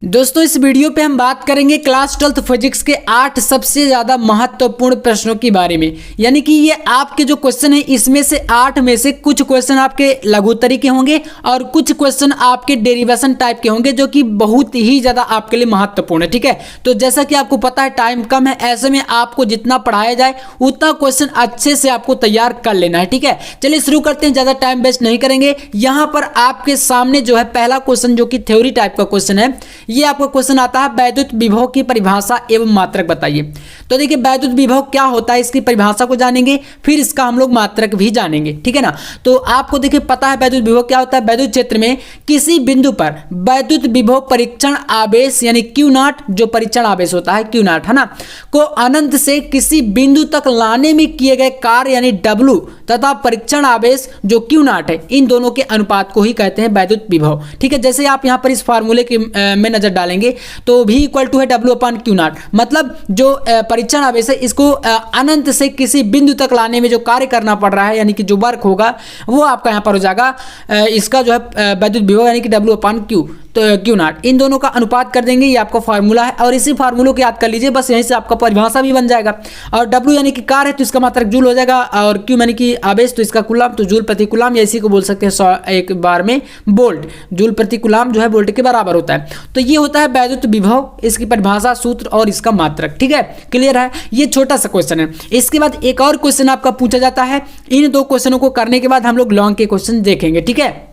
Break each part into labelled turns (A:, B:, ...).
A: दोस्तों इस वीडियो पे हम बात करेंगे क्लास 12th फिजिक्स के 8 सबसे ज़्यादा महत्वपूर्ण प्रश्नों के बारे में। यानी कि ये आपके जो क्वेश्चन है इसमें से 8 में से कुछ क्वेश्चन आपके लघुत्तरी के होंगे और कुछ क्वेश्चन आपके डेरिवेशन टाइप के होंगे जो कि बहुत ही ज़्यादा आपके लिए महत्वपूर्ण है। ठीक है, तो जैसा कि आपको पता है टाइम कम है, ऐसे में आपको जितना पढ़ाया जाए उतना क्वेश्चन अच्छे से आपको तैयार कर लेना है। ठीक है, चलिए शुरू करते हैं, ज़्यादा टाइम वेस्ट नहीं करेंगे। यहाँ पर आपके सामने जो है पहला क्वेश्चन जो कि थ्योरी टाइप का क्वेश्चन है, ये आपका क्वेश्चन आता है वैद्युत विभव की परिभाषा एवं मात्रक बताइए। तो देखिए वैद्युत विभव क्या होता है, इसकी परिभाषा को जानेंगे, फिर इसका हम लोग मात्रक भी जानेंगे। ठीक है ना, तो आपको देखिए पता है वैद्युत विभव क्या होता है। वैद्युत क्षेत्र में किसी बिंदु पर वैद्युत विभव परीक्षण आवेश यानी Q0, जो परीक्षण आवेश होता है Q0 है ना, को अनंत से किसी बिंदु तक लाने में किए गए कार्य यानी W तथा परीक्षण आवेश जो Q0 है, इन दोनों के अनुपात को ही कहते हैं वैद्युत विभव। ठीक है, जैसे आप यहाँ पर इस फार्मूले के में नजर डालेंगे तो V इक्वल टू है W/Q0, मतलब जो परीक्षण आवेश है इसको अनंत से किसी बिंदु तक लाने में जो कार्य करना पड़ रहा है यानी कि जो वर्क होगा वो आपका यहाँ पर हो जाएगा इसका जो है वैद्युत विभव यानी कि W/Q, तो Q0, इन दोनों का अनुपात कर देंगे। ये आपका फार्मूला है और इसी फार्मूले को याद कर लीजिए, बस यहीं से आपका परिभाषा भी बन जाएगा। और W यानी कि कार्य है तो इसका मात्रक जूल हो जाएगा, और Q यानी कि आवेश तो इसका कूलम, तो जूल प्रति कूलम, या इसी को बोल सकते हैं एक बार में वोल्ट, जूल प्रति कूलम जो है वोल्ट के बराबर होता है। तो ये होता है वैद्युत विभव, इसकी परिभाषा, सूत्र और इसका मात्रक। ठीक है, क्लियर है, ये छोटा सा क्वेश्चन है। इसके बाद एक और क्वेश्चन आपका पूछा जाता है। इन दो क्वेश्चनों को करने के बाद हम लोग लॉन्ग के क्वेश्चन देखेंगे। ठीक है,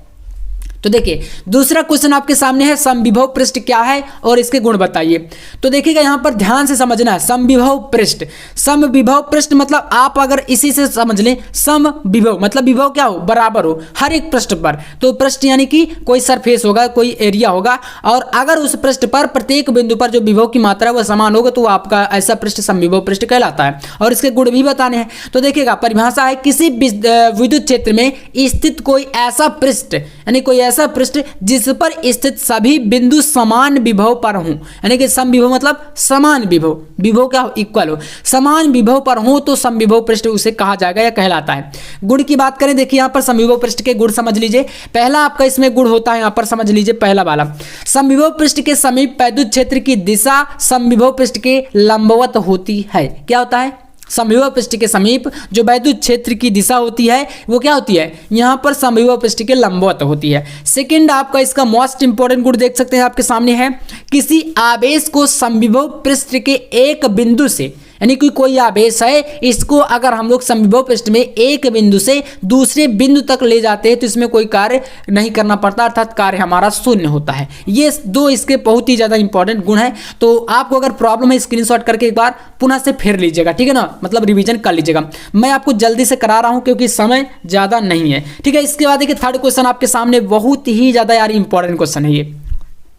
A: तो देखिए दूसरा क्वेश्चन आपके सामने है समविभव पृष्ठ क्या है और इसके गुण बताइए। तो देखिएगा यहाँ पर ध्यान से समझना है, समविभव पृष्ठ। समविभव पृष्ठ मतलब आप अगर इसी से समझ लें, समविभव मतलब विभव क्या हो, बराबर हो हर एक पृष्ठ पर। तो पृष्ठ यानी कि कोई सरफेस होगा, कोई एरिया होगा, और अगर उस पृष्ठ पर प्रत्येक बिंदु पर जो विभव की मात्रा है वह समान होगा तो आपका ऐसा पृष्ठ समविभव पृष्ठ कहलाता है। और इसके गुण भी बताने हैं। तो देखिएगा परिभाषा है, किसी विद्युत क्षेत्र में स्थित कोई ऐसा पृष्ठ यानी कोई ऐसा पृष्ठ जिस पर स्थित सभी बिंदु समान विभव पर हों, यानी कि समविभव मतलब समान विभव, विभव क्या हो, इक्वल हो, समान विभव पर हो तो समविभव पृष्ठ उसे कहा जाएगा या कहलाता है। गुण की बात करें, देखिए यहाँ पर समविभव पृष्ठ के गुण समझ लीजिए। पहला आपका इसमें गुण होता है, यहाँ पर समझ लीजिए पहला वाला, समविभव पृष्ठ के समीप वैद्युत क्षेत्र की दिशा समविभव पृष्ठ के लंबवत होती है। क्या होता है, समविभव पृष्ठ के समीप जो वैद्युत क्षेत्र की दिशा होती है वो क्या होती है, यहाँ पर समविभव पृष्ठ के लंबवत होती है। सेकंड आपका इसका मोस्ट इंपॉर्टेंट गुण देख सकते हैं आपके सामने है, किसी आवेश को समविभव पृष्ठ के एक बिंदु से, यानी कि कोई आवेश है, इसको अगर हम लोग समविभव पृष्ठ में एक बिंदु से दूसरे बिंदु तक ले जाते हैं तो इसमें कोई कार्य नहीं करना पड़ता, अर्थात कार्य हमारा शून्य होता है। ये दो इसके बहुत ही ज़्यादा इंपॉर्टेंट गुण है। तो आपको अगर प्रॉब्लम है स्क्रीनशॉट करके एक बार पुनः से फिर लीजिएगा। ठीक है ना, मतलब रिवीजन कर लीजिएगा। मैं आपको जल्दी से करा रहा हूँ क्योंकि समय ज़्यादा नहीं है। ठीक है, इसके बाद देखिए थर्ड क्वेश्चन आपके सामने बहुत ही ज़्यादा यार इंपॉर्टेंट क्वेश्चन है, ये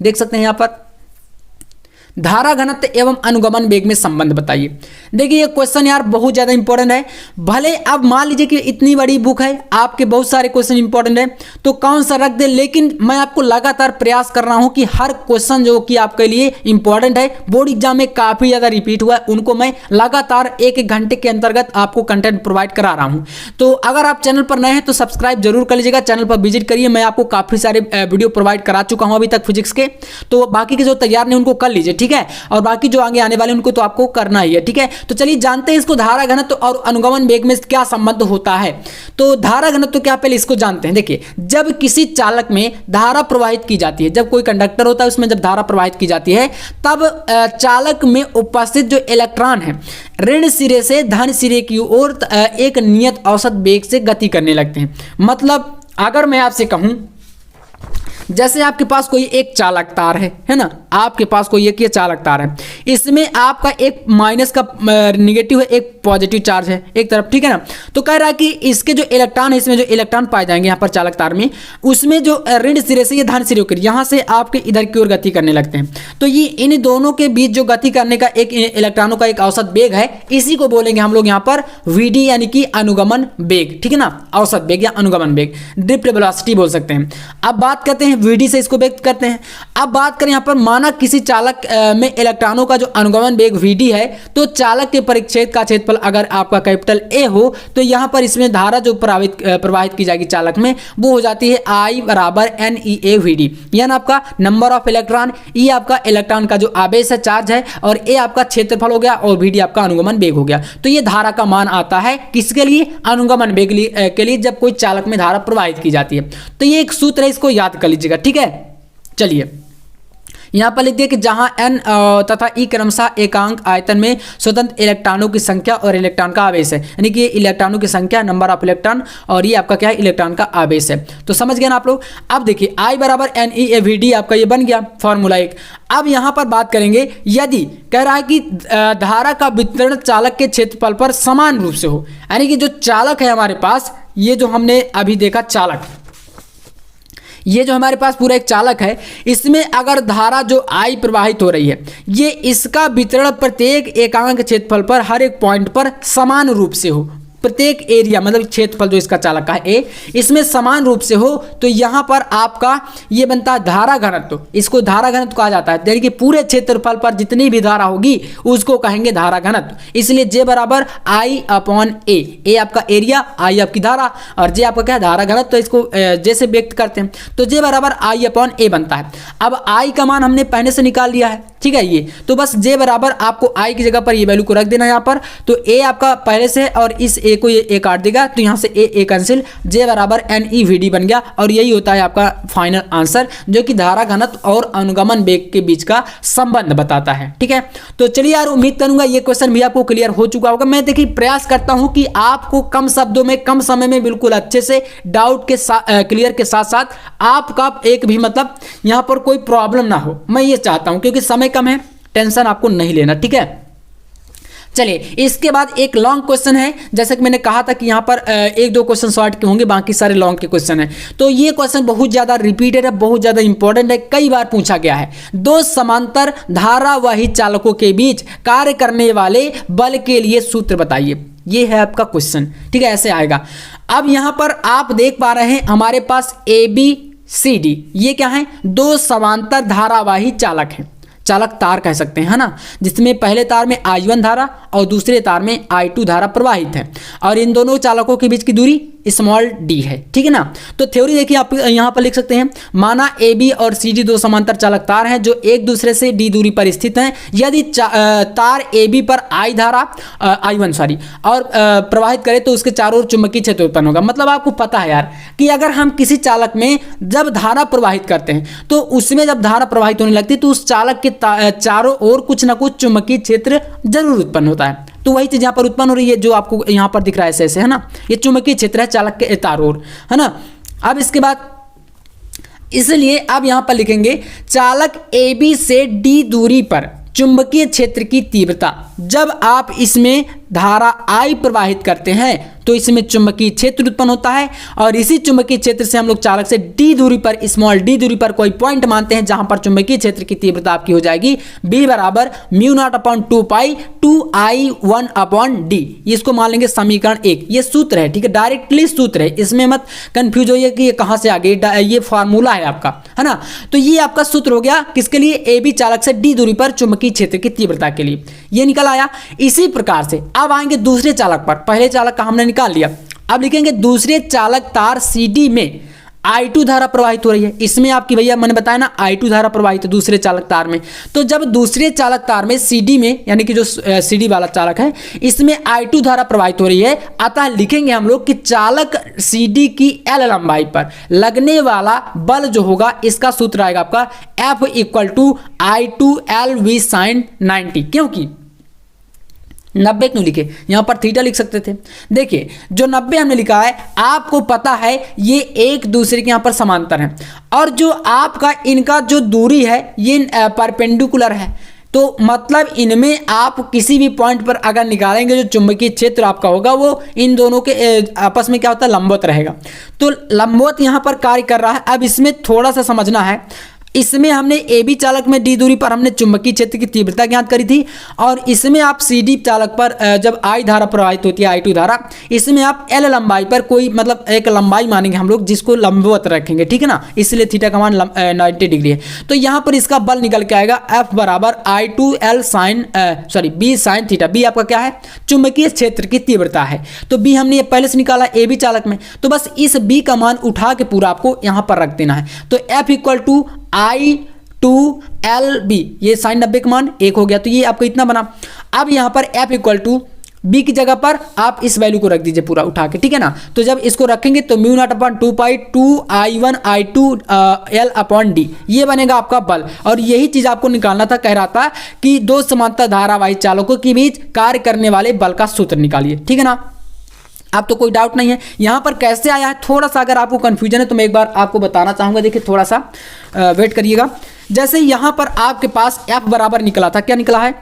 A: देख सकते हैं यहाँ पर, धारा घनत्व एवं अनुगमन वेग में संबंध बताइए। देखिए ये क्वेश्चन यार बहुत ज़्यादा इंपॉर्टेंट है। भले अब मान लीजिए कि इतनी बड़ी बुक है, आपके बहुत सारे क्वेश्चन इंपॉर्टेंट है तो कौन सा रख दे, लेकिन मैं आपको लगातार प्रयास कर रहा हूं कि हर क्वेश्चन जो कि आपके लिए इंपॉर्टेंट है, बोर्ड एग्जाम में काफ़ी ज़्यादा रिपीट हुआ है, उनको मैं लगातार एक घंटे के अंतर्गत आपको कंटेंट प्रोवाइड करा रहा हूँ। तो अगर आप चैनल पर नए हैं तो सब्सक्राइब जरूर कर लीजिएगा, चैनल पर विजिट करिए। मैं आपको काफ़ी सारे वीडियो प्रोवाइड करा चुका हूँ अभी तक फिजिक्स के, तो बाकी के जो तैयार नहीं उनको कर लीजिए। ठीक है, और बाकी जो आगे आने वाले उनको तो आपको करना ही है। ठीक है, तो चलिए जानते हैं इसको धारा घनत्व और अनुगमन वेग में क्या संबंध होता है। तो धारा घनत्व क्या, पहले इसको जानते हैं। देखिए जब किसी चालक में धारा प्रवाहित की जाती है, जब कोई कंडक्टर होता है उसमें जब धारा प्रवाहित की जाती है तब चालक में उपस्थित जो इलेक्ट्रॉन है ऋण सिरे से धन सिरे की ओर एक नियत औसत वेग से गति करने लगते हैं। मतलब अगर मैं आपसे कहूं जैसे आपके पास कोई एक चालक तार है ना, आपके पास कोई एक ये चालक तार है, इसमें आपका एक माइनस का निगेटिव है, एक पॉजिटिव चार्ज है एक तरफ। ठीक है ना, तो कह रहा है कि इसके जो इलेक्ट्रॉन है, इसमें जो इलेक्ट्रॉन पाए जाएंगे यहाँ पर चालक तार में, उसमें जो ऋण सिरे से ये धन सिरे होकर यहाँ से आपके इधर की ओर गति करने लगते हैं। तो ये इन दोनों के बीच जो गति करने का एक इलेक्ट्रॉनों का एक औसत वेग है, इसी को बोलेंगे हम लोग यहाँ पर VD यानी कि अनुगमन वेग। ठीक है ना, औसत वेग या अनुगमन वेग, ड्रिफ्ट वेलोसिटी बोल सकते हैं। अब बात करते हैं VD से इसको व्यक्त करते हैं। अब बात करें यहाँ पर माना माना किसी चालक में इलेक्ट्रॉनों का जो अनुगमन वेग Vd है, तो चालक के परिच्छेद का क्षेत्रफल अगर आपका कैपिटल A हो तो यहाँ पर इसमें धारा जो प्रवाहित की जाएगी चालक में वो हो जाती है I बराबर NEA Vd, यानी आपका नंबर ऑफ इलेक्ट्रॉन, E आपका इलेक्ट्रॉन का जो आवेश है, चार्ज है, और A आपका क्षेत्रफल हो गया और Vd आपका अनुगमन वेग हो गया। तो ये धारा का मान आता है किसके लिए? अनुगमन वेग के लिए, जब कोई चालक में धारा प्रवाहित की जाती है। तो ये एक सूत्र है, इसको याद कर लीजिएगा, ठीक है। चलिए यहाँ पर लिख दिए कि जहां n तथा E क्रमशः एकांक आयतन में स्वतंत्र इलेक्ट्रॉनों की संख्या और इलेक्ट्रॉन का आवेश है, यानी कि इलेक्ट्रॉनों की संख्या, नंबर ऑफ इलेक्ट्रॉन, और ये आपका क्या है? इलेक्ट्रॉन का आवेश है। तो समझ गए ना आप लोग। अब देखिए I बराबर NEA Vd आपका ये बन गया फॉर्मूला 1। अब यहाँ पर बात करेंगे, यदि कह रहा है कि धारा का वितरण चालक के क्षेत्रफल पर समान रूप से हो, यानी कि जो चालक है हमारे पास, ये जो हमने अभी देखा चालक, ये जो हमारे पास पूरा एक चालक है, इसमें अगर धारा जो I प्रवाहित हो रही है, ये इसका वितरण प्रत्येक एकांक क्षेत्रफल पर हर एक पॉइंट पर समान रूप से हो, प्रत्येक एरिया मतलब क्षेत्रफल जो इसका चालक का है A, इसमें समान रूप से हो, तो यहाँ पर आपका ये बनता है धारा घनत्व। इसको धारा घनत्व कहा जाता है, यानी कि पूरे क्षेत्रफल पर जितनी भी धारा होगी उसको कहेंगे धारा घनत्व। इसलिए J बराबर I अपॉन A, A आपका एरिया, I आपकी धारा, और J आपका क्या है? धारा घनत्व। तो इसको J से व्यक्त करते हैं, तो J बराबर I अपॉन A बनता है। अब I का मान हमने पहले से निकाल लिया है, ठीक है। ये तो बस J बराबर आपको I की जगह पर ये वैल्यू को रख देना यहाँ पर, तो A आपका पहले से, और इस A को ये A काट देगा, तो यहाँ से A कैंसिल, J बराबर NEVD बन गया, और यही होता है आपका फाइनल आंसर, जो कि धारा घनत्व और अनुगमन वेग के बीच का संबंध बताता है, ठीक है। तो चलिए यार, उम्मीद करूंगा ये क्वेश्चन भी आपको क्लियर हो चुका होगा। मैं देखिए प्रयास करता हूं कि आपको कम शब्दों में, कम समय में बिल्कुल अच्छे से डाउट के क्लियर के साथ साथ आपका एक भी मतलब यहाँ पर कोई प्रॉब्लम ना हो, मैं ये चाहता हूं, क्योंकि समय कम है, टेंशन आपको नहीं लेना, ठीक है। चलिए, इसके बाद एक लॉन्ग क्वेश्चन है, जैसे कि मैंने कहा था कि यहाँ पर एक दो क्वेश्चन शॉर्ट के होंगे, बाकी सारे लॉन्ग के क्वेश्चन हैं। तो ये क्वेश्चन बहुत ज़्यादा रिपीटेड है, बहुत ज़्यादा इंपॉर्टेंट है, कई बार पूछा गया है। दो समांतर धारावाही चालकों के बीच कार्य करने वाले बल के लिए सूत्र बताइए, ये है आपका क्वेश्चन, ठीक है। ऐसे आएगा। अब यहाँ पर आप देख पा रहे हैं हमारे पास ABCD, ये क्या है? दो समांतर धारावाही चालक हैं, चालक तार कह सकते हैं, है ना, जिसमें पहले तार में I1 धारा और दूसरे तार में I2 धारा प्रवाहित है, और इन दोनों चालकों के बीच की दूरी स्मॉल d है, ठीक है ना। तो थ्योरी देखिए आप यहाँ पर लिख सकते हैं, माना AB और CD दो समांतर चालक तार हैं जो एक दूसरे से d दूरी पर स्थित हैं। यदि तार AB पर I1 और प्रवाहित करे तो उसके चारों ओर चुंबकीय क्षेत्र उत्पन्न होगा। मतलब आपको पता है यार कि अगर हम किसी चालक में जब धारा प्रवाहित करते हैं तो उसमें जब धारा प्रवाहित होने लगती है तो उस चालक के चारों ओर कुछ ना कुछ चुंबकीय क्षेत्र जरूर उत्पन्न होता है। तो वही चीज यहाँ पर उत्पन्न हो रही है जो आपको यहाँ पर दिख रहा है ऐसे, है ना, ये चुंबकीय क्षेत्र है चालक के चारों ओर, है ना। अब इसके बाद इसलिए अब यहाँ पर लिखेंगे चालक AB से D दूरी पर चुंबकीय क्षेत्र की तीव्रता, जब आप इसमें धारा I प्रवाहित करते हैं तो इसमें चुंबकीय क्षेत्र उत्पन्न होता है, और इसी चुंबकीय क्षेत्र से हम लोग चालक से D दूरी पर, स्मॉल d दूरी पर कोई पॉइंट मानते हैं जहां पर चुंबकीय क्षेत्र की तीव्रता आपकी हो जाएगी B बराबर μ0/2π 2I1/d। इसको मान लेंगे समीकरण 1। ये सूत्र है, ठीक है, डायरेक्टली सूत्र है, इसमें मत कंफ्यूज होइए कि ये कहां से आ गई, ये फार्मूला है आपका, है ना। तो ये आपका सूत्र हो गया किसके लिए? AB चालक से D दूरी पर चुंबकीय क्षेत्र की तीव्रता के लिए, ये निकल आया। इसी प्रकार से अब आएंगे दूसरे चालक पर, पहले चालक का हमने निकाल लिया, अब लिखेंगे दूसरे चालक तार CD में I2 धारा प्रवाहित हो रही है। इसमें आपकी भैया मैंने बताया ना I2 धारा प्रवाहित है दूसरे चालक तार में। तो जब दूसरे चालक तार में CD में, यानी कि जो CD वाला चालक है, इसमें I2 धारा प्रवाहित हो रही है, अतः लिखेंगे हम लोग कि चालक CD की L लंबाई पर लगने वाला बल जो होगा इसका सूत्र आएगा आपका F = I2LV sin 90। क्योंकि 90 क्यों लिखे? यहाँ पर थीटा लिख सकते थे। देखिए जो 90 हमने लिखा है, आपको पता है ये एक दूसरे के यहाँ पर समांतर हैं, और जो आपका इनका जो दूरी है ये परपेंडिकुलर है। तो मतलब इनमें आप किसी भी पॉइंट पर अगर निकालेंगे जो चुंबकीय क्षेत्र आपका होगा वो इन दोनों के आपस में क्या होता है? लंबवत रहेगा। तो लंबवत यहाँ पर कार्य कर रहा है। अब इसमें थोड़ा सा समझना है, इसमें हमने ए बी चालक में डी दूरी पर हमने चुंबकीय क्षेत्र की तीव्रता ज्ञात करी थी, और इसमें आप सी डी चालक पर जब आई धारा प्रवाहित होती है I2 धारा, इसमें आप एल लंबाई पर कोई मतलब एक लंबाई मानेंगे हम लोग जिसको लंबवत रखेंगे, ठीक है ना, इसलिए थीटा का मान 90 डिग्री है। तो यहाँ पर इसका बल निकल के आएगा F बराबर I2L sine B sine theta. B आपका क्या है, चुंबकीय क्षेत्र की तीव्रता है। तो बी हमने ये पहले से निकाला ए बी चालक में, तो बस इस बी का मान उठा के पूरा आपको यहाँ पर रख देना है। तो F equal to I2L B, ये साइन 90 का मान 1 हो गया, तो ये आपको इतना बना। अब यहाँ पर F इक्वल टू बी की जगह पर आप इस वैल्यू को रख दीजिए पूरा उठा के, ठीक है ना। तो जब इसको रखेंगे तो म्यू नॉट अपॉन 2 पाई 2I1 I2L अपॉन डी, ये बनेगा आपका बल। और यही चीज आपको निकालना था, कह रहा था कि दो समांतर धारावाही चालकों के बीच कार्य करने वाले बल का सूत्र निकालिए, ठीक है ना। अब तो कोई डाउट नहीं है यहाँ पर कैसे आया है। थोड़ा सा अगर आपको कंफ्यूजन है तो मैं एक बार आपको बताना चाहूंगा, देखिए थोड़ा सा वेट करिएगा। जैसे यहाँ पर आपके पास F बराबर निकला था, क्या निकला है,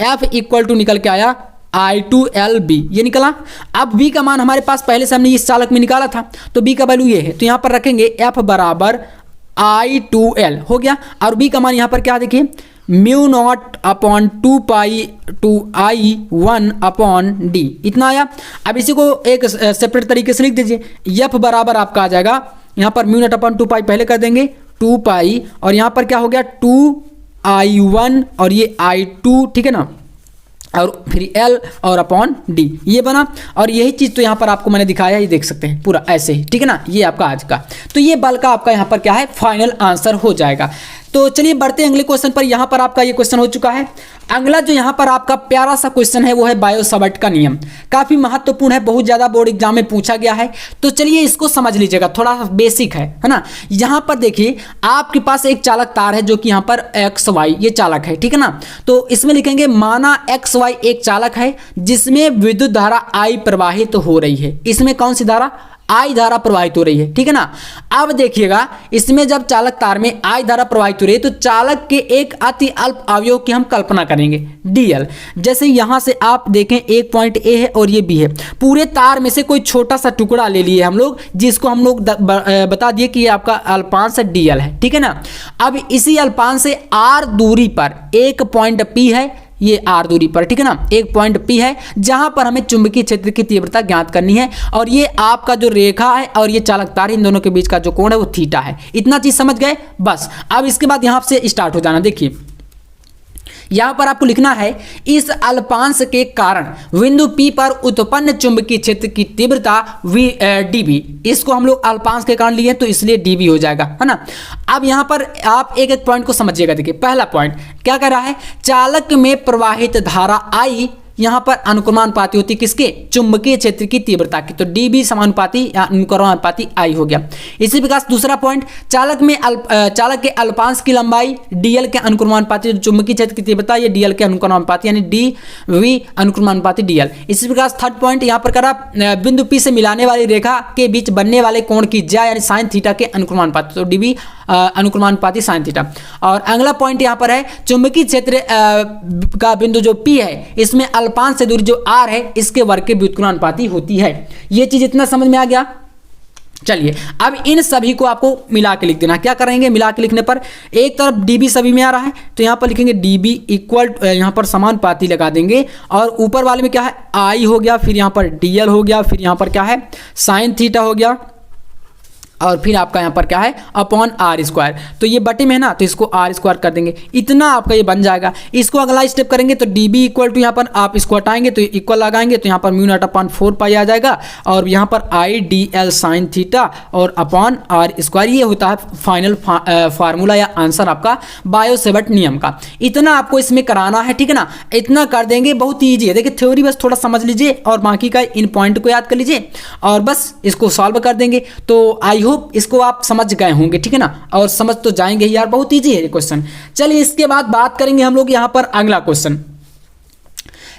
A: F इक्वल टू निकल के आया I2LB, ये निकला। अब B का मान हमारे पास पहले से हमने इस चालक में निकाला था, तो B का वैल्यू ये है, तो यहाँ पर रखेंगे F बराबर I2L हो गया, और B का मान यहाँ पर क्या देखिए म्यू नॉट अपॉन 2 पाई 2I1 अपॉन डी, इतना आया। अब इसी को एक सेपरेट तरीके से लिख दीजिए। F बराबर आपका आ जाएगा यहाँ पर म्यू नॉट अपॉन 2 पाई पहले कर देंगे 2 पाई, और यहाँ पर क्या हो गया 2I1 और ये I2, ठीक है ना, और फिर L और अपॉन D, ये बना। और यही चीज़ तो यहाँ पर आपको मैंने दिखाया, ये देख सकते हैं पूरा ऐसे ही, ठीक है ना। ये आपका आज का, तो ये बल का आपका यहाँ पर क्या है, फाइनल आंसर हो जाएगा। तो चलिए बढ़ते हैं अगले क्वेश्चन पर। यहाँ पर आपका ये क्वेश्चन हो चुका है। अगला जो यहाँ पर आपका प्यारा सा क्वेश्चन है वो है बायो-सावर्ट का नियम। काफी महत्वपूर्ण है, बहुत ज्यादा बोर्ड एग्जाम में पूछा गया है, तो चलिए इसको समझ लीजिएगा, थोड़ा बेसिक है ना। यहाँ पर देखिए आपके पास एक चालक तार है जो कि यहाँ पर XY ये चालक है, ठीक है ना। तो इसमें लिखेंगे माना XY एक चालक है जिसमें विद्युत धारा I प्रवाहित हो रही है। इसमें कौन सी धारा, I धारा प्रवाहित हो रही है, ठीक है ना। अब देखिएगा इसमें जब चालक तार में I धारा प्रवाहित हो रही है तो चालक के एक अति अल्प अवयव की हम कल्पना करेंगे DL। जैसे यहां से आप देखें एक पॉइंट A है और ये B है, पूरे तार में से कोई छोटा सा टुकड़ा ले लिए हम लोग जिसको हम लोग बता दिए कि ये आपका अल्पांश DL है, ठीक है ना। अब इसी अल्पांश से R दूरी पर एक पॉइंट P है, ये R दूरी पर, ठीक है ना, एक पॉइंट P है जहां पर हमें चुंबकीय क्षेत्र की तीव्रता ज्ञात करनी है, और ये आपका जो रेखा है और ये चालक तार, इन दोनों के बीच का जो कोण है वो थीटा है। इतना चीज समझ गए बस। अब इसके बाद यहां से स्टार्ट हो जाना। देखिए यहां पर आपको लिखना है इस अल्पांश के कारण बिंदु P पर उत्पन्न चुंबकीय क्षेत्र की तीव्रता dB, इसको हम लोग अल्पांश के कारण लिए तो इसलिए dB हो जाएगा, है ना। अब यहां पर आप एक एक पॉइंट को समझिएगा। देखिए पहला पॉइंट क्या कर रहा है, चालक में प्रवाहित धारा I यहाँ पर अनुक्रमानुपाती होती किसके, चुंबकीय क्षेत्र की तीव्रता की, तो dB समानुपाती या अनुक्रमानुपाती I हो गया। इसी प्रकार दूसरा पॉइंट, चालक के अल्पांश की लंबाई dl के अनुक्रमानुपाती, चुंबकीय क्षेत्र की तीव्रता ये dl के अनुक्रमानुपाती यानी dV अनुक्रमानुपाती dl। इसी प्रकार थर्ड पॉइंट यहाँ पर करा बिंदु P से मिलाने वाली रेखा के बीच बनने वाले कोण की ज्या यानी साइन थीटा के अनुक्रमानुपाती, तो dB अनुक्रमानुपाती साइन थीटा। और अगला पॉइंट यहाँ पर है चुंबकीय क्षेत्र का बिंदु जो P है इसमें अल्पांश से दूरी जो R है इसके वर्ग के व्युत्क्रमानुपाती होती है। ये चीज इतना समझ में आ गया। चलिए अब इन सभी को आपको मिला के लिख देना। क्या करेंगे, मिला के लिखने पर एक तरफ dB सभी में आ रहा है तो यहाँ पर लिखेंगे dB इक्वल, यहाँ पर समानुपाती लगा देंगे, और ऊपर वाले में क्या है I हो गया, फिर यहाँ पर DL हो गया, फिर यहाँ पर क्या है साइन थीटा हो गया, और फिर आपका यहाँ पर क्या है अपॉन R स्क्वायर। तो ये बटे में है ना तो इसको R स्क्वायर कर देंगे, इतना आपका ये बन जाएगा। इसको अगला स्टेप करेंगे तो dB इक्वल टू यहाँ पर आप इसको हटाएंगे तो इक्वल लगाएंगे तो यहाँ पर म्यू नॉट अपॉन 4 पाई आ जाएगा, और यहाँ पर I/dl साइन थीटा और अपॉन R स्क्वायर। ये होता है फाइनल फार्मूला या आंसर आपका बायो-सावर्ट नियम का। इतना आपको इसमें कराना है, ठीक है ना। इतना कर देंगे, बहुत ईजी है। देखिए थ्योरी बस थोड़ा समझ लीजिए और बाकी का इन पॉइंट को याद कर लीजिए और बस इसको सॉल्व कर देंगे। तो आई होप इसको आप समझ गए होंगे, ठीक है ना, और समझ तो जाएंगे यार, बहुत इजी है ये क्वेश्चन। चलिए इसके बाद बात करेंगे हम लोग यहाँ पर अगला क्वेश्चन।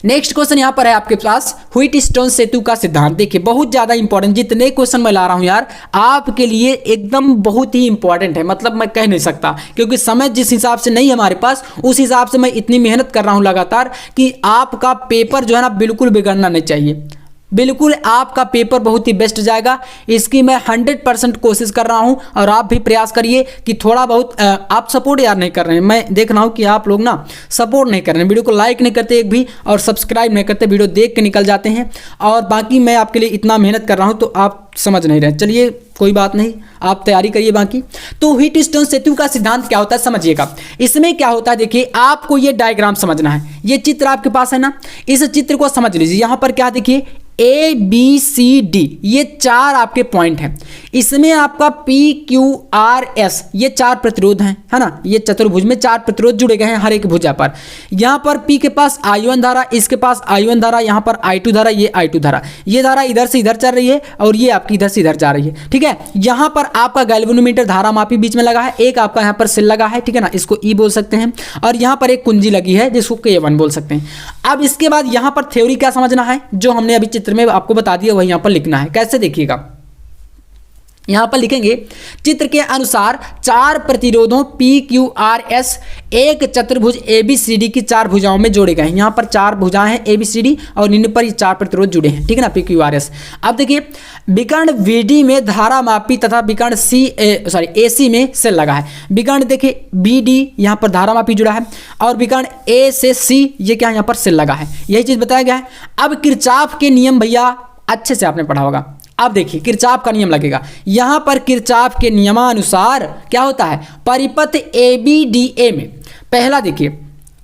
A: नेक्स्ट क्वेश्चन यहाँ पर है आपके पास व्हीटस्टोन सेतु का सिद्धांत। देखिए बहुत ज्यादा इंपॉर्टेंट, जितने क्वेश्चन मैं ला रहा हूँ यार आपके लिए एकदम बहुत ही इंपॉर्टेंट है, मतलब मैं कह नहीं सकता, क्योंकि समय जिस हिसाब से नहीं है हमारे पास उस हिसाब से मैं इतनी मेहनत कर रहा हूँ लगातार कि आपका पेपर जो है ना बिल्कुल बिगड़ना नहीं चाहिए। बिल्कुल आपका पेपर बहुत ही बेस्ट जाएगा, इसकी मैं 100% कोशिश कर रहा हूं और आप भी प्रयास करिए कि थोड़ा बहुत आप सपोर्ट यार नहीं कर रहे हैं। मैं देख रहा हूं कि आप लोग ना सपोर्ट नहीं कर रहे हैं, वीडियो को लाइक नहीं करते एक भी और सब्सक्राइब नहीं करते, वीडियो देख के निकल जाते हैं। और बाकी मैं आपके लिए इतना मेहनत कर रहा हूँ तो आप समझ नहीं रहे। चलिए कोई बात नहीं, आप तैयारी करिए। बाकी तो व्हीटस्टोन सेतु का सिद्धांत क्या होता है समझिएगा। इसमें क्या होता है देखिए, आपको ये डायग्राम समझना है। ये चित्र आपके पास है ना, इस चित्र को समझ लीजिए। यहाँ पर क्या देखिए A B C D ये 4 आपके पॉइंट हैं। इसमें आपका P Q R S ये 4 प्रतिरोध हैं, है ना। ये चतुर्भुज में 4 प्रतिरोध जुड़े गए हैं हर एक भुजा पर। यहाँ पर P के पास I1 धारा, इसके पास I1 धारा, यहाँ पर I2 धारा, ये I2 धारा, ये धारा इधर से इधर चल रही है और ये आपकी इधर से इधर जा रही है, ठीक है। यहाँ पर आपका गैल्वेनोमीटर धारा मापी बीच में लगा है, एक आपका यहाँ पर सेल लगा है, ठीक है ना, इसको E बोल सकते हैं। और यहाँ पर एक कुंजी लगी है जिसको K1 बोल सकते हैं। अब इसके बाद यहाँ पर थ्योरी क्या समझना है, जो हमने अभी चित्र में आपको बता दिया वही यहाँ पर लिखना है। कैसे देखिएगा, यहां पर लिखेंगे चित्र के अनुसार 4 प्रतिरोधों P Q R S एक चतुर्भुज ABCD की 4 भुजाओं में जोड़े गए हैं। यहां पर 4 भुजाएं हैं ABCD और इन पर ये 4 प्रतिरोध जुड़े हैं, ठीक है ना, P Q R S। अब देखिए विकर्ण VD में धारा मापी तथा विकर्ण AC में सेल लगा है। विकर्ण देखिए BD यहां पर धारा मापी जुड़ा है और विकर्ण A से C ये क्या यहां पर सेल लगा है, यही चीज बताया गया है। अब किरचॉफ के नियम भैया अच्छे से आपने पढ़ा होगा। अब देखिए किरचॉफ का नियम लगेगा। यहां पर किरचॉफ के नियमानुसार क्या होता है, परिपथ ABDA में पहला देखिए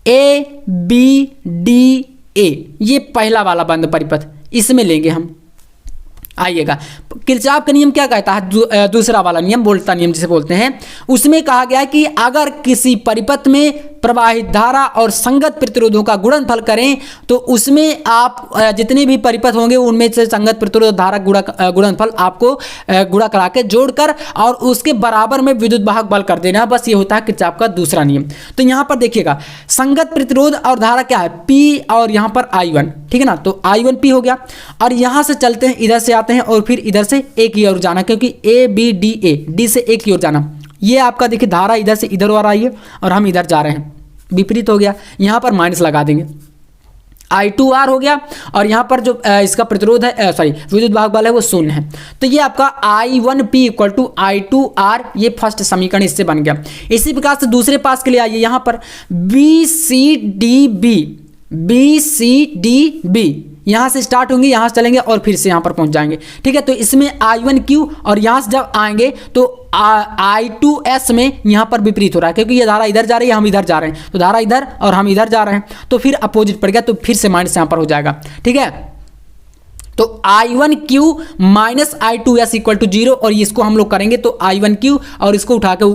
A: ABDA ये पहला वाला बंद परिपथ, इसमें लेंगे हम। आइएगा किरचॉफ का नियम क्या कहता है, दूसरा वाला नियम, वोल्टा नियम जिसे बोलते हैं, उसमें कहा गया कि अगर किसी परिपथ में प्रवाहित धारा और संगत प्रतिरोधों का गुणनफल करें तो उसमें आप जितने भी परिपथ होंगे उनमें से संगत प्रतिरोध धारा गुणनफल आपको गुणा करा के जोड़कर और उसके बराबर में विद्युत वाहक बल कर देना। बस ये होता है किरचॉफ का दूसरा नियम। तो यहाँ पर देखिएगा संगत प्रतिरोध और धारा क्या है, P और यहाँ पर I1, ठीक है ना। तो I1P हो गया और यहाँ से चलते हैं, इधर से आते हैं और फिर इधर से एक की ओर जाना, क्योंकि ABDA D से एक की ओर जाना। ये आपका देखिए धारा इधर से इधर आ रही है और हम इधर जा रहे हैं, विपरीत हो गया। यहाँ पर माइनस लगा देंगे, I2R हो गया और यहाँ पर जो इसका प्रतिरोध है विद्युत वाहक बल है वो 0 है। तो ये आपका I1P इक्वल टू I2R ये फर्स्ट समीकरण इससे बन गया। इसी प्रकार से दूसरे पास के लिए आइए, यहाँ पर BCDB यहाँ से स्टार्ट होंगे, यहाँ से चलेंगे और फिर से यहाँ पर पहुँच जाएंगे, ठीक है। तो इसमें I1Q और यहाँ से जब आएंगे तो I2S में यहाँ पर विपरीत हो रहा है, क्योंकि ये धारा इधर जा रही है, हम इधर जा रहे हैं, तो धारा इधर और हम इधर जा रहे हैं, तो फिर अपोजिट पड़ गया, तो फिर से माइनस यहाँ पर हो जाएगा, ठीक है। तो I1Q minus I2S equal to 0 और इसको हम लोग करेंगे तो I1Q और इसको उठा के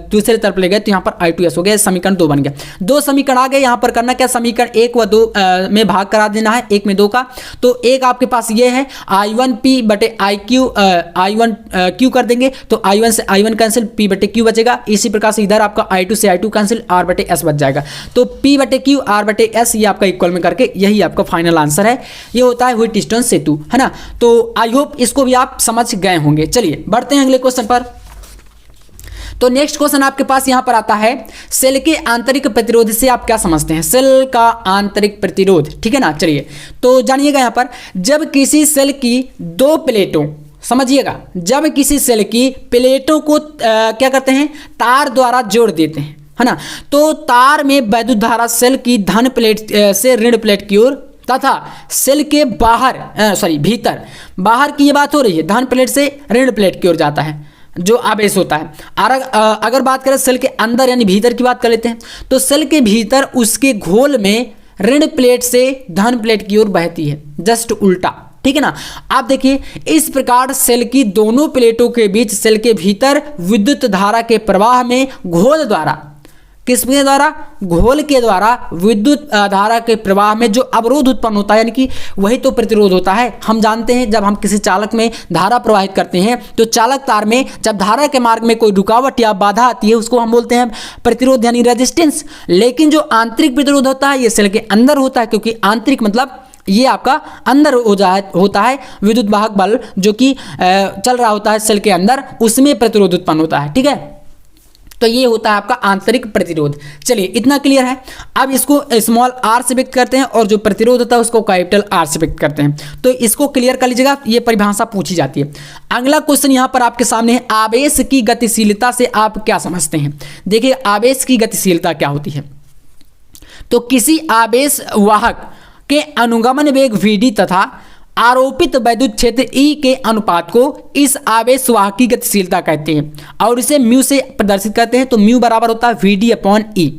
A: दूसरे तरफ ले गए तो यहाँ पर I2S हो गया। समीकरण 2 बन गया। 2 समीकरण आ गए। यहाँ पर करना क्या, समीकरण 1 व 2 में भाग करा देना है, 1 में 2 का। तो एक आपके पास ये है I1P बटे I1Q कर देंगे तो I1 से I1 कैंसिल, P बटे Q बचेगा। इसी प्रकार से इधर आपका I2 से I2 कैंसिल, R बटे S बच जाएगा। तो P बटे Q R बटे S ये आपका इक्वल में करके यही आपका फाइनल आंसर है। ये होता है व्हीटस्टोन सेतु, है ना। तो आई होप इसको भी आप समझ गए होंगे। चलिए बढ़ते हैं अगले क्वेश्चन पर। तो नेक्स्ट क्वेश्चन आपके पास यहां पर आता है, सेल के आंतरिक प्रतिरोध से आप क्या समझते हैं, सेल का आंतरिक प्रतिरोध, ठीक है ना। चलिए तो जानिएगा यहां पर, जब किसी सेल की 2 प्लेटों, समझिएगा, जब किसी सेल की प्लेटों को क्या करते हैं, तार द्वारा जोड़ देते हैं, है ना। तो तार में वैद्युत धारा सेल की धन प्लेट से ऋण प्लेट की ओर तथा सेल के भीतर, बाहर की ये बात हो रही है, धन प्लेट से ऋण प्लेट की ओर जाता है जो आवेश होता है। अगर बात करें सेल के अंदर यानी भीतर की बात कर लेते हैं, तो सेल के भीतर उसके घोल में ऋण प्लेट से धन प्लेट की ओर बहती है, जस्ट उल्टा, ठीक है ना। आप देखिए इस प्रकार सेल की दोनों प्लेटों के बीच सेल के भीतर विद्युत धारा के प्रवाह में घोल द्वारा, किसके द्वारा, घोल के द्वारा विद्युत धारा के प्रवाह में जो अवरोध उत्पन्न होता है, यानी कि वही तो प्रतिरोध होता है। हम जानते हैं जब हम किसी चालक में धारा प्रवाहित करते हैं तो चालक तार में जब धारा के मार्ग में कोई रुकावट या बाधा आती है उसको हम बोलते हैं प्रतिरोध यानी रेजिस्टेंस। लेकिन जो आंतरिक प्रतिरोध होता है ये सेल के अंदर होता है, क्योंकि आंतरिक मतलब ये आपका अंदर होता है विद्युत वाहक बल जो कि चल रहा होता है सेल के अंदर, उसमें प्रतिरोध उत्पन्न होता है, ठीक है। तो ये होता है आपका आंतरिक प्रतिरोध। चलिए इतना क्लियर है। अब इसको स्मॉल आर से व्यक्त करते हैं और जो प्रतिरोध होता है उसको कैपिटल आर से व्यक्त करते हैं। तो इसको क्लियर कर लीजिएगा, ये परिभाषा पूछी जाती है। अगला क्वेश्चन यहाँ पर आपके सामने है, आवेश की गतिशीलता से आप क्या समझते हैं। देखिए आवेश की गतिशीलता क्या होती है। तो किसी आवेश वाहक के अनुगमन वेग vd तथा आरोपित वैद्युत क्षेत्र E के अनुपात को इस आवेश वाहक की गतिशीलता कहते हैं और इसे म्यू से प्रदर्शित करते हैं। तो म्यू बराबर होता है vd/E।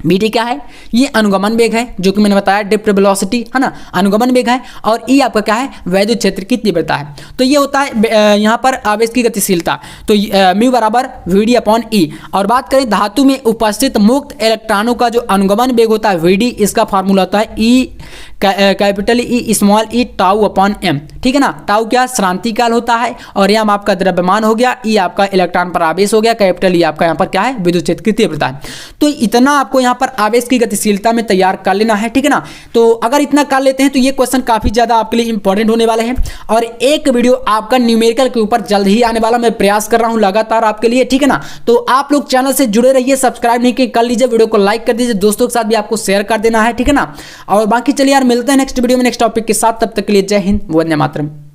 A: vd क्या है, ये अनुगमन वेग है जो कि मैंने बताया ड्रिफ्ट वेलोसिटी है ना, अनुगमन वेग है, और E आपका क्या है, वैद्युत क्षेत्र की तीव्रता है। तो ये होता है यहाँ पर आवेश की गतिशीलता। तो म्यू बराबर vd/E। और बात करें धातु में उपस्थित मुक्त इलेक्ट्रॉनों का जो अनुगमन वेग होता है vd, इसका फार्मूला होता है E capital E small e τ/m। ठीक है ना, टाउ क्या श्रांति काल होता है, और m आपका द्रव्यमान हो गया, E आपका इलेक्ट्रॉन पर आवेश हो गया, कैपिटल E आपका यहाँ पर क्या है, विद्युत क्षेत्र की तीव्रता है। तो इतना आपको यहाँ पर आवेश की गतिशीलता में तैयार कर लेना है। ठीक है ना, तो अगर इतना कर लेते हैं तो ये क्वेश्चन काफी ज्यादा आपके लिए इंपॉर्टेंट होने वाले हैं। और एक वीडियो आपका न्यूमेरिकल के ऊपर जल्द ही आने वाला, मैं प्रयास कर रहा हूँ लगातार आपके लिए। ठीक है ना, तो आप लोग चैनल से जुड़े रहिए, सब्सक्राइब नहीं किए कर लीजिए, वीडियो को लाइक कर दीजिए, दोस्तों के साथ भी आपको शेयर कर देना है। ठीक है ना, और बाकी चलिए यार मिलते हैं नेक्स्ट वीडियो में नेक्स्ट टॉपिक के साथ, तब तक के लिए जय हिंद, वंदे मातरम।